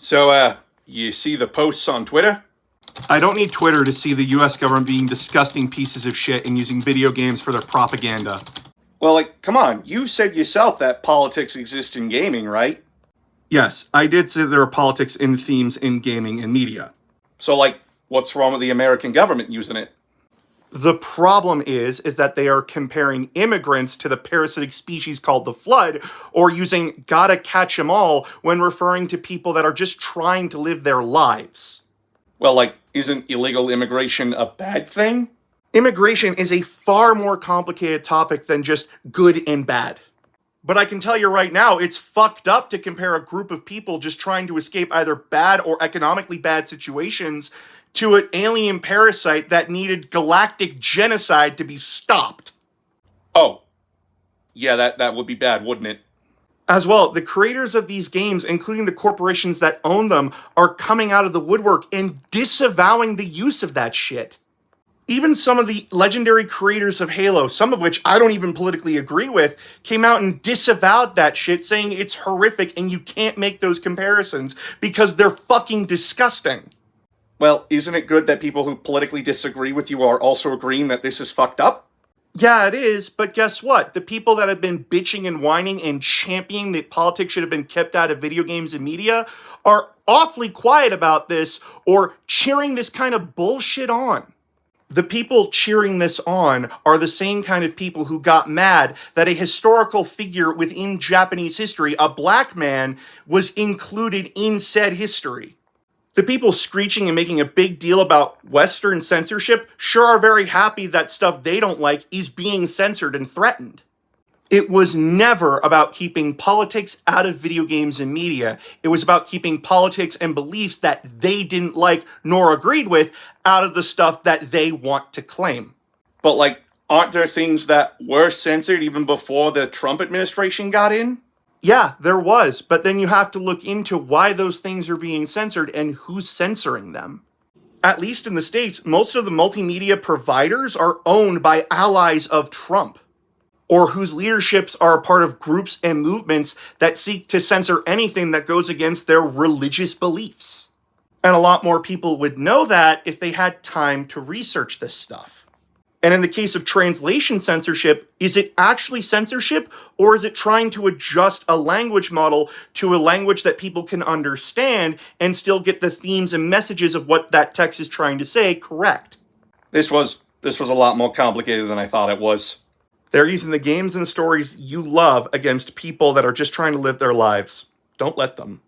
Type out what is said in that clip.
So, you see the posts on Twitter? I don't need Twitter to see the US government being disgusting pieces of shit and using video games for their propaganda. Well, come on, you said yourself that politics exists in gaming, right? Yes, I did say there are politics in themes in gaming and media. So, what's wrong with the American government using it? The problem is that they are comparing immigrants to the parasitic species called the Flood, or using gotta catch 'em all when referring to people that are just trying to live their lives. Well, isn't illegal immigration a bad thing? Immigration is a far more complicated topic than just good and bad. But I can tell you right now, it's fucked up to compare a group of people just trying to escape either bad or economically bad situations to an alien parasite that needed galactic genocide to be stopped. Oh. Yeah, that would be bad, wouldn't it? As well, the creators of these games, including the corporations that own them, are coming out of the woodwork and disavowing the use of that shit. Even some of the legendary creators of Halo, some of which I don't even politically agree with, came out and disavowed that shit, saying it's horrific and you can't make those comparisons because they're fucking disgusting. Well, isn't it good that people who politically disagree with you are also agreeing that this is fucked up? Yeah, it is, but guess what? The people that have been bitching and whining and championing that politics should have been kept out of video games and media are awfully quiet about this or cheering this kind of bullshit on. The people cheering this on are the same kind of people who got mad that a historical figure within Japanese history, a black man, was included in said history. The people screeching and making a big deal about Western censorship sure are very happy that stuff they don't like is being censored and threatened. It was never about keeping politics out of video games and media. It was about keeping politics and beliefs that they didn't like nor agreed with out of the stuff that they want to claim. But, aren't there things that were censored even before the Trump administration got in? Yeah, there was, but then you have to look into why those things are being censored and who's censoring them. At least in the States, most of the multimedia providers are owned by allies of Trump, or whose leaderships are a part of groups and movements that seek to censor anything that goes against their religious beliefs. And a lot more people would know that if they had time to research this stuff. And in the case of translation censorship, is it actually censorship, or is it trying to adjust a language model to a language that people can understand and still get the themes and messages of what that text is trying to say correct? This was a lot more complicated than I thought it was. They're using the games and stories you love against people that are just trying to live their lives. Don't let them.